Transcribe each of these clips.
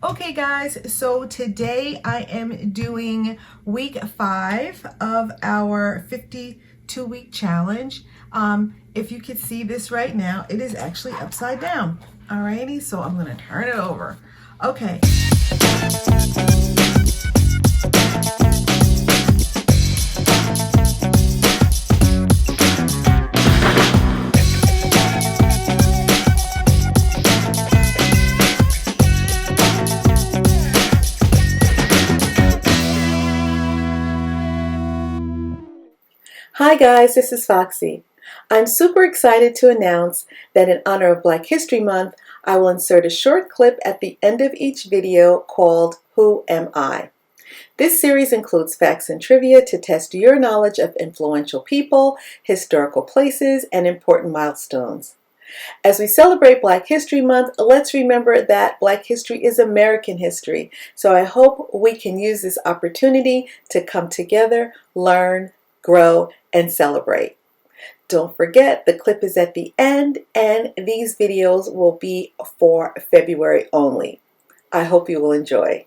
Okay guys, so today I am doing week 5 of our 52-week challenge. If you could see this right now, it is actually upside down. Alrighty, so I'm going to turn it over. Okay. Hi guys, this is Foxy. I'm super excited to announce that in honor of Black History Month, I will insert a short clip at the end of each video called Who Am I? This series includes facts and trivia to test your knowledge of influential people, historical places, and important milestones. As we celebrate Black History Month, let's remember that Black history is American history. So I hope we can use this opportunity to come together, learn, grow, and celebrate. Don't forget, the clip is at the end, and these videos will be for February only. I hope you will enjoy.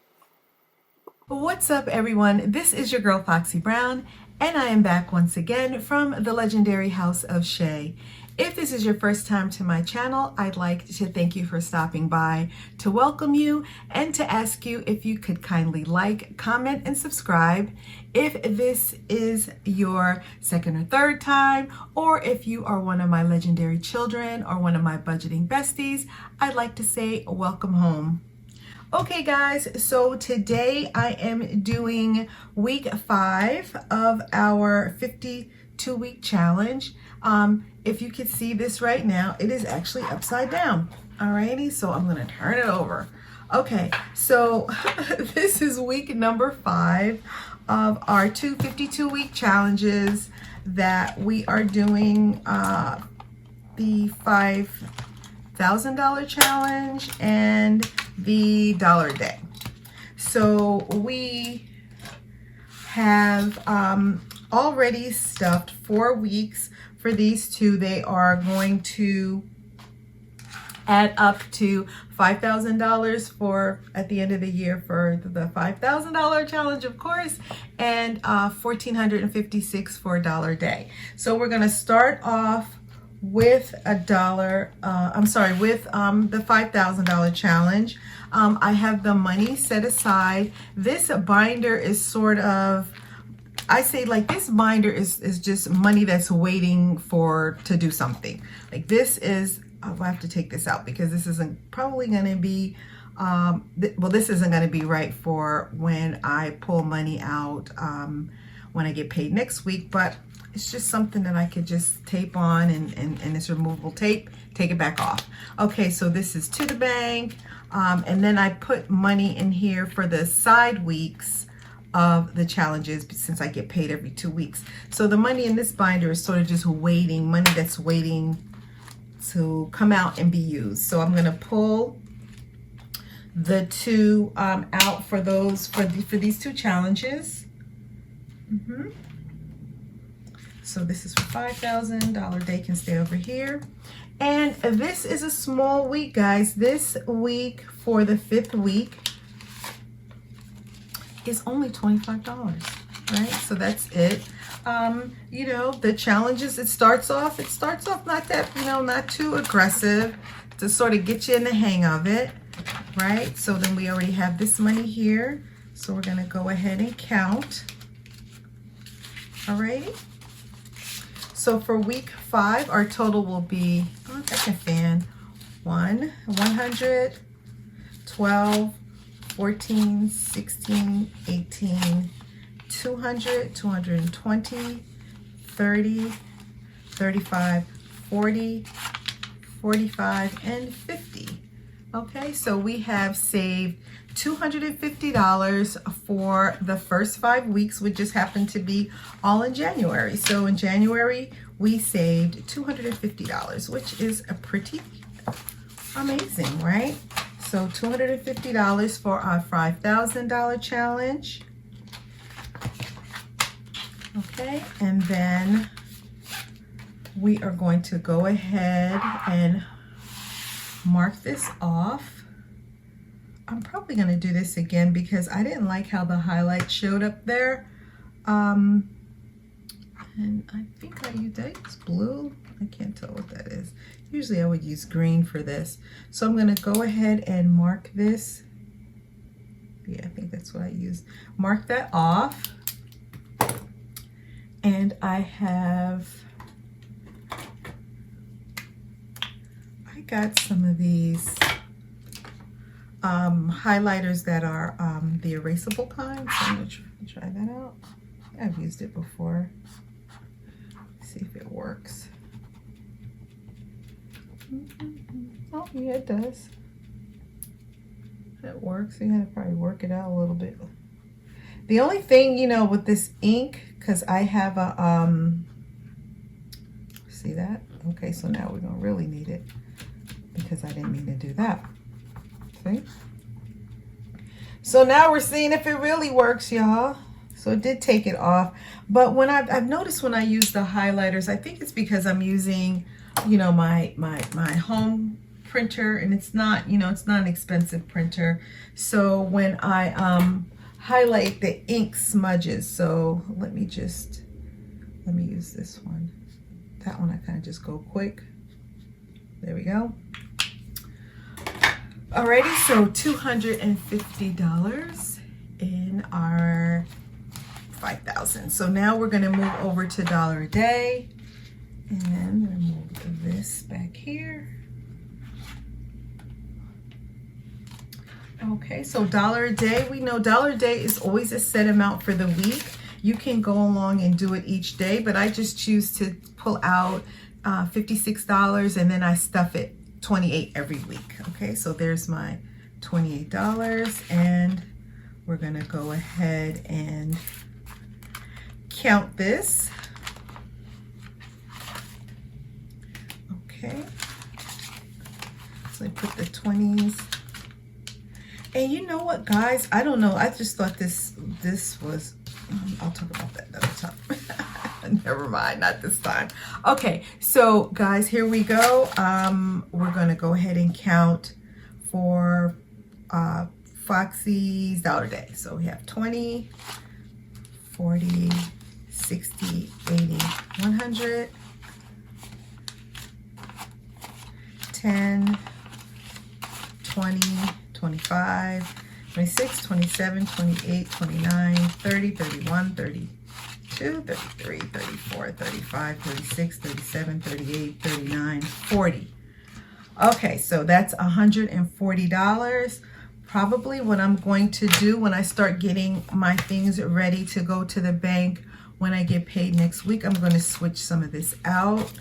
What's up everyone? This is your girl Foxy Brown, and I am back once again from the legendary house of Shay. If this is your first time to my channel, I'd like to thank you for stopping by, to welcome you, and to ask you if you could kindly like, comment, and subscribe. If this is your second or third time, or if you are one of my legendary children or one of my budgeting besties, I'd like to say welcome home. Okay guys, so today I am doing week 5 of our 52-week challenge. If you could see this right now, it is actually upside down. Alrighty, so I'm going to turn it over. Okay, so this is week number 5 of our 52-week challenges that we are doing, the $5,000 challenge and the dollar day. So we have already stuffed 4 weeks for these two. They are going to add up to $5,000 for at the end of the year for the $5,000 challenge, of course, and $1,456 for a dollar day. So we're going to start off with the $5,000 challenge. I have the money set aside. This binder is sort of, I say like this binder is just money that's waiting to do something. Like this is, I'll have to take this out because this isn't probably going to be, this isn't going to be right for when I pull money out when I get paid next week, but it's just something that I could just tape on and it's removable tape, take it back off. Okay, so this is to the bank. And then I put money in here for the side weeks of the challenges since I get paid every 2 weeks. So the money in this binder is sort of just waiting, money that's waiting to come out and be used. So I'm going to pull the two out for these two challenges. So this is for $5,000. Day can stay over here. And this is a small week, guys. This week for the 5th week is only $25, right? So that's it. You know, the challenges, it starts off not that, not too aggressive to sort of get you in the hang of it, right? So then we already have this money here. So we're going to go ahead and count. All right. So for week 5, our total will be, oh, that's a fan, 100, 12, 14, 16, 18, 200, 220, 30, 35, 40, 45, and 50. Okay, so we have saved $250 for the first 5 weeks, which just happened to be all in January. So in January, we saved $250, which is a pretty amazing, right? So $250 for our $5,000 challenge. Okay, and then we are going to go ahead and mark this off I'm probably going to do this again because I didn't like how the highlight showed up there. And I think I used blue. I can't tell what that is. Usually I would use green for this. So I'm going to go ahead and mark this. Yeah, I think that's what I used. Mark that off. And I got some of these highlighters that are the erasable kind. So I'm going to try that out. I've used it before. See if it works. Oh yeah, it does. It works. You gotta probably work it out a little bit. The only thing, you know, with this ink, because I have a see that? Okay, so now we're gonna really need it because I didn't mean to do that. See? So now we're seeing if it really works, y'all. So it did take it off, but when I've noticed when I use the highlighters, I think it's because I'm using, you know, my home printer, and it's not, you know, it's not an expensive printer. So when I highlight, the ink smudges. So let me use this one. That one I kind of just go quick. There we go. Alrighty, so $250 in our 5,000. So now we're going to move over to $1 a day, and I'm going to move this back here. Okay, so $1 a day. We know $1 a day is always a set amount for the week. You can go along and do it each day, but I just choose to pull out $56, and then I stuff it $28 every week. Okay, so there's my $28, and we're going to go ahead and count this. Okay, so I put the 20s. And you know what, guys? I don't know. I just thought this was, I'll talk about that another time. Never mind, not this time. Okay, so guys, here we go. We're going to go ahead and count for Foxy's $1 a day. So we have 20, 40, 60, 80, 100, 10, 20, 25, 26, 27, 28, 29, 30, 31, 32, 33, 34, 35, 36, 37, 38, 39, 40. Okay, so that's $140. Probably what I'm going to do when I start getting my things ready to go to the bank when I get paid next week, I'm going to switch some of this out.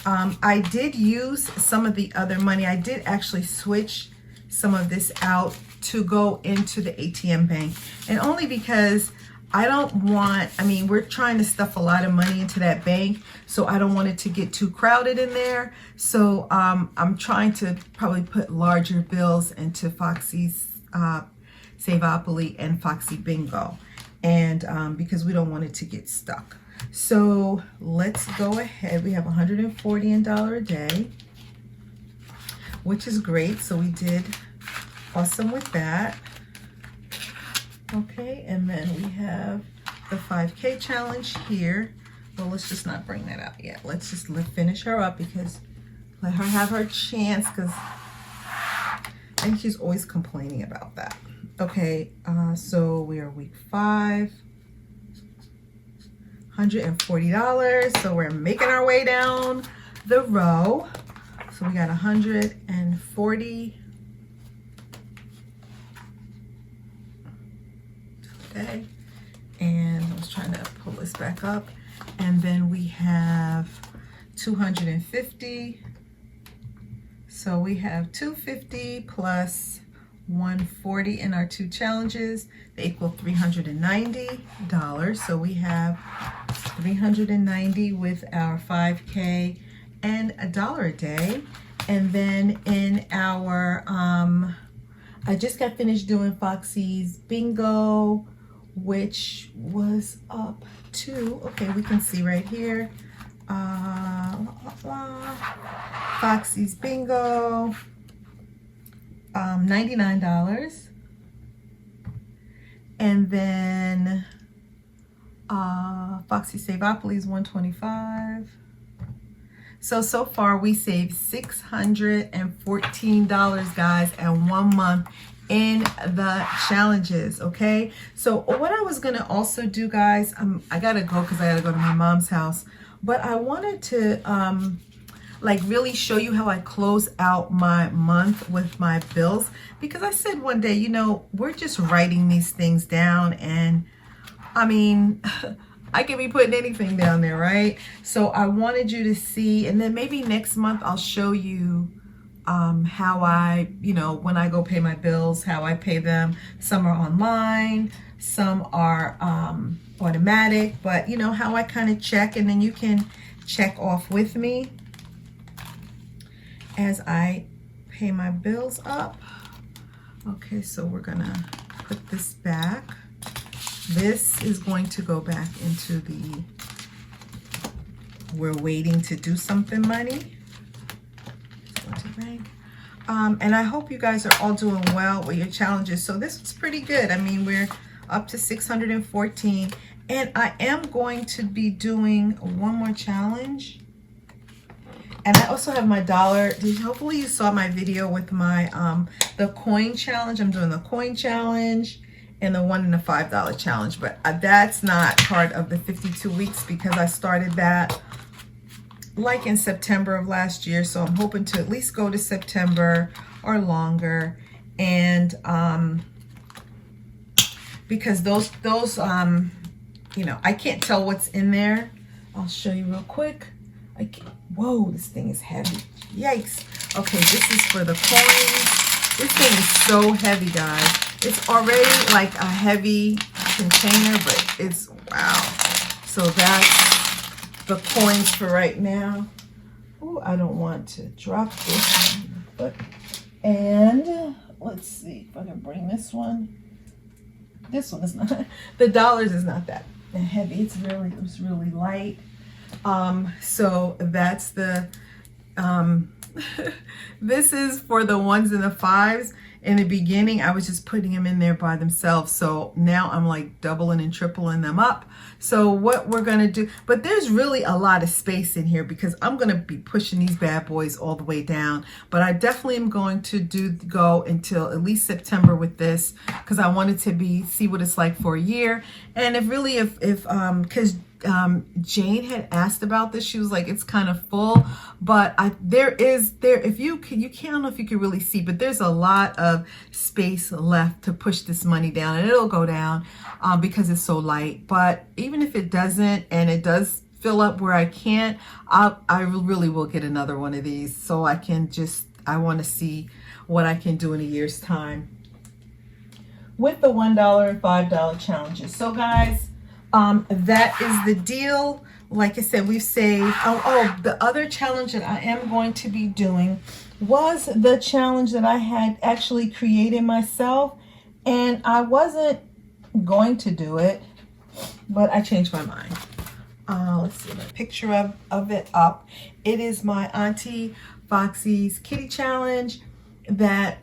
I did use some of the other money. I did actually switch some of this out to go into the ATM bank, and only because I don't want, I mean, we're trying to stuff a lot of money into that bank, so I don't want it to get too crowded in there. So I'm trying to probably put larger bills into Foxy's Savopoly and Foxy Bingo, and because we don't want it to get stuck. So let's go ahead. We have 140 in $1 a day, which is great. So we did awesome with that. Okay, and then we have the 5K challenge here. Well, let's just not bring that out yet. Let's just finish her up, because let her have her chance, because I think she's always complaining about that. Okay, so we are week 5. $140. So we're making our way down the row. So we got 140. Okay, and I was trying to pull this back up, and then we have 250. So we have 250 plus 140 in our 2 challenges. They equal $390. So we have 390 with our 5K and $1 a day. And then in our I just got finished doing Foxy's Bingo, which was up to, okay, we can see right here, Foxy's Bingo $99. And then Foxy Savopolis $125. So far we saved $614, guys, in 1 month in the challenges. Okay, so what I was gonna also do, guys, I gotta go because I gotta go to my mom's house, but I wanted to like really show you how I close out my month with my bills, because I said one day, you know, we're just writing these things down, and I mean I could be putting anything down there, right? So I wanted you to see, and then maybe next month I'll show you how I, you know, when I go pay my bills, how I pay them. Some are online, some are automatic, but you know, how I kind of check, and then you can check off with me as I pay my bills up. Okay, so we're gonna put this back. This is going to go back into the we're waiting to do something money. And I hope you guys are all doing well with your challenges. So this was pretty good. I mean, we're up to 614, and I am going to be doing one more challenge. And I also have my dollar. Hopefully you saw my video with my the coin challenge. I'm doing the coin challenge and the $1 and the $5 challenge, but that's not part of the 52 weeks because I started that like in September of last year. So I'm hoping to at least go to September or longer. And because those you know, I can't tell what's in there. I'll show you real quick. Whoa, this thing is heavy. Yikes. Okay, this is for the coins. This thing is so heavy, guys. It's already like a heavy container, but it's, wow. So that's the coins for right now. Oh, I don't want to drop this one, but, and let's see if I can bring this one. This one is not, the dollars is not that heavy. It's really light. So that's the, this is for the 1s and the 5s. In the beginning, I was just putting them in there by themselves. So now I'm like doubling and tripling them up. So what we're going to do, but there's really a lot of space in here because I'm going to be pushing these bad boys all the way down. But I definitely am going to go until at least September with this because I wanted to see what it's like for a year. And because Jane had asked about this, she was like, it's kind of full, but I don't know if you can really see, but there's a lot of space left to push this money down, and it'll go down because it's so light. But even if it doesn't, and it does fill up where I can't, I really will get another one of these so I want to see what I can do in a year's time with the $1 and $5 challenges. So guys, that is the deal. Like I said, we've saved. The other challenge that I am going to be doing was the challenge that I had actually created myself, and I wasn't going to do it, but I changed my mind. Let's see the picture of it up. It is my Auntie Foxy's Kitty Challenge that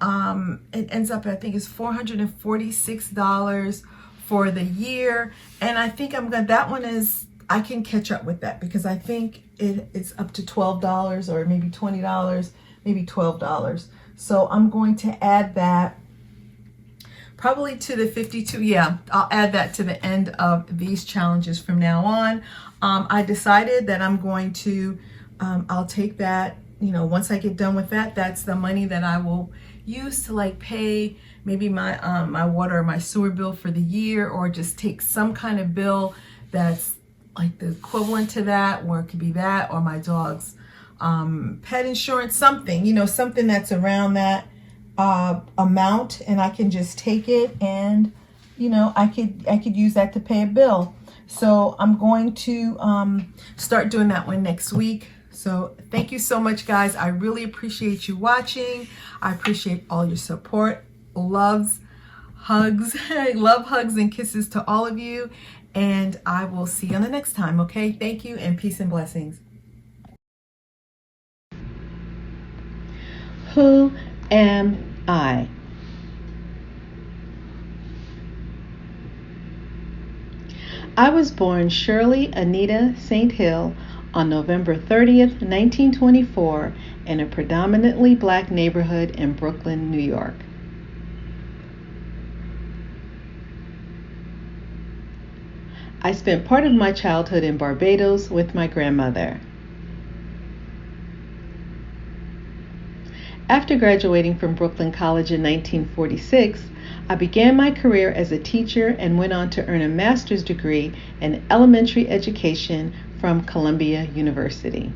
it ends up, I think it's $446 for the year, and I think that one is, I can catch up with that because I think it's up to $12 or maybe $20, maybe $12. So I'm going to add that probably to the 52. Yeah, I'll add that to the end of these challenges from now on. I decided that I'm going to, I'll take that, you know, once I get done with that, that's the money that I will use to like pay maybe my my water or my sewer bill for the year, or just take some kind of bill that's like the equivalent to that, or it could be that, or my dog's pet insurance, something, you know, something that's around that amount, and I can just take it, and you know, I could use that to pay a bill. So I'm going to start doing that one next week. So thank you so much, guys. I really appreciate you watching. I appreciate all your support. Loves, hugs, love, hugs, and kisses to all of you. And I will see you on the next time, okay? Thank you, and peace and blessings. Who am I. I was born Shirley Anita St. Hill on November 30th, 1924, in a predominantly black neighborhood in Brooklyn, New York. I spent part of my childhood in Barbados with my grandmother. After graduating from Brooklyn College in 1946, I began my career as a teacher and went on to earn a master's degree in elementary education from Columbia University.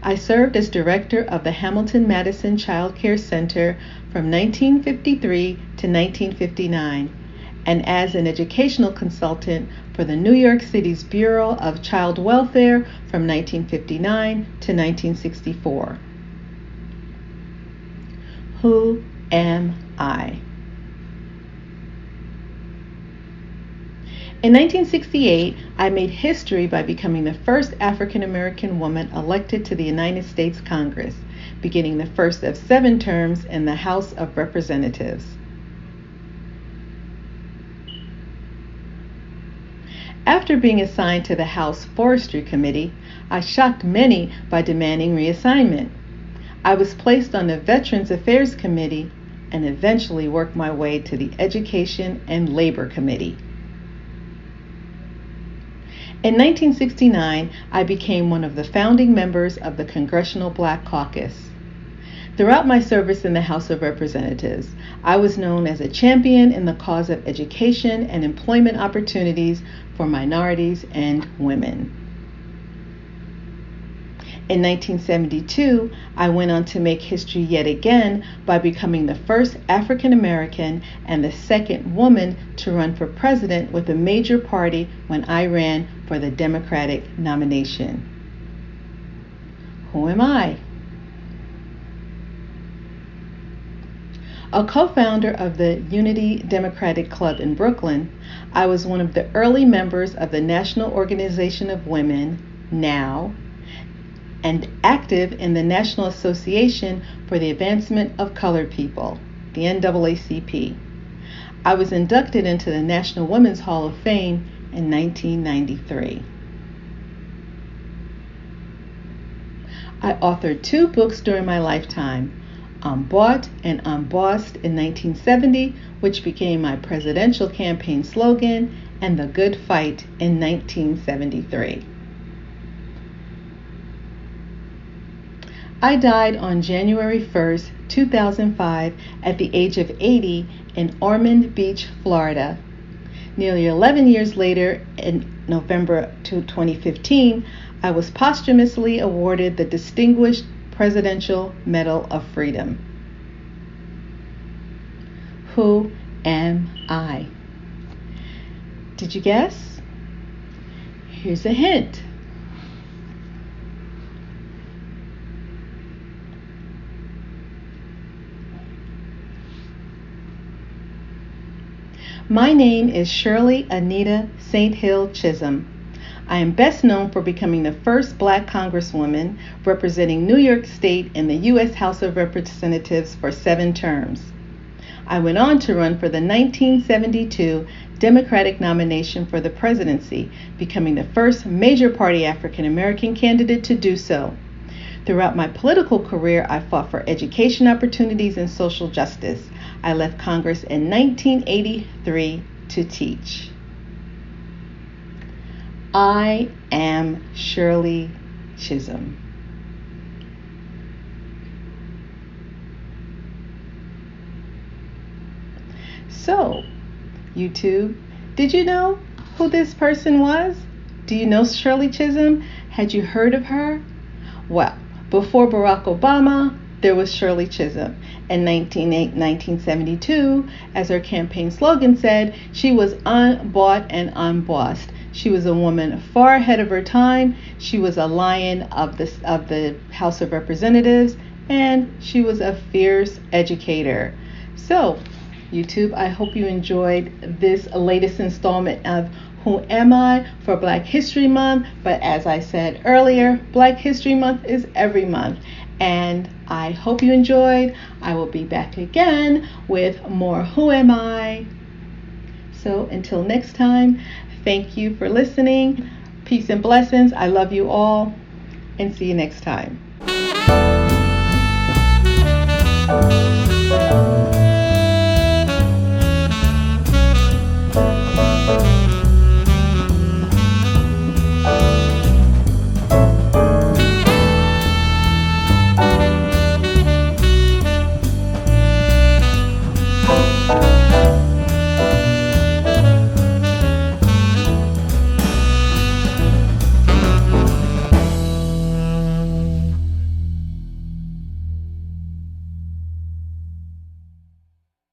I served as director of the Hamilton-Madison Child Care Center from 1953 to 1959, and as an educational consultant for the New York City's Bureau of Child Welfare from 1959 to 1964. Who am I? In 1968, I made history by becoming the first African American woman elected to the United States Congress, beginning the first of 7 terms in the House of Representatives. After being assigned to the House Forestry Committee, I shocked many by demanding reassignment. I was placed on the Veterans Affairs Committee and eventually worked my way to the Education and Labor Committee. In 1969, I became one of the founding members of the Congressional Black Caucus. Throughout my service in the House of Representatives, I was known as a champion in the cause of education and employment opportunities for minorities and women. In 1972, I went on to make history yet again by becoming the first African American and the second woman to run for president with a major party when I ran for the Democratic nomination. Who am I? A co-founder of the Unity Democratic Club in Brooklyn, I was one of the early members of the National Organization of Women, NOW, and active in the National Association for the Advancement of Colored People, the NAACP. I was inducted into the National Women's Hall of Fame in 1993. I authored 2 books during my lifetime, Unbought and Unbossed in 1970, which became my presidential campaign slogan, and The Good Fight in 1973. I died on January 1st, 2005, at the age of 80 in Ormond Beach, Florida. Nearly 11 years later, in November 2015, I was posthumously awarded the Distinguished Presidential Medal of Freedom. Who am I? Did you guess? Here's a hint. My name is Shirley Anita St. Hill Chisholm. I am best known for becoming the first Black Congresswoman representing New York State in the U.S. House of Representatives for 7 terms. I went on to run for the 1972 Democratic nomination for the presidency, becoming the first major party African American candidate to do so. Throughout my political career, I fought for education opportunities and social justice. I left Congress in 1983 to teach. I am Shirley Chisholm. So, YouTube, did you know who this person was? Do you know Shirley Chisholm? Had you heard of her? Well, before Barack Obama, there was Shirley Chisholm. In 1972, as her campaign slogan said, she was unbought and unbossed. She was a woman far ahead of her time. She was a lion of the House of Representatives, and she was a fierce educator. So, YouTube, I hope you enjoyed this latest installment of Who Am I for Black History Month. But as I said earlier, Black History Month is every month. and I hope you enjoyed. I will be back again with more Who Am I? So until next time, thank you for listening. Peace and blessings. I love you all, and see you next time.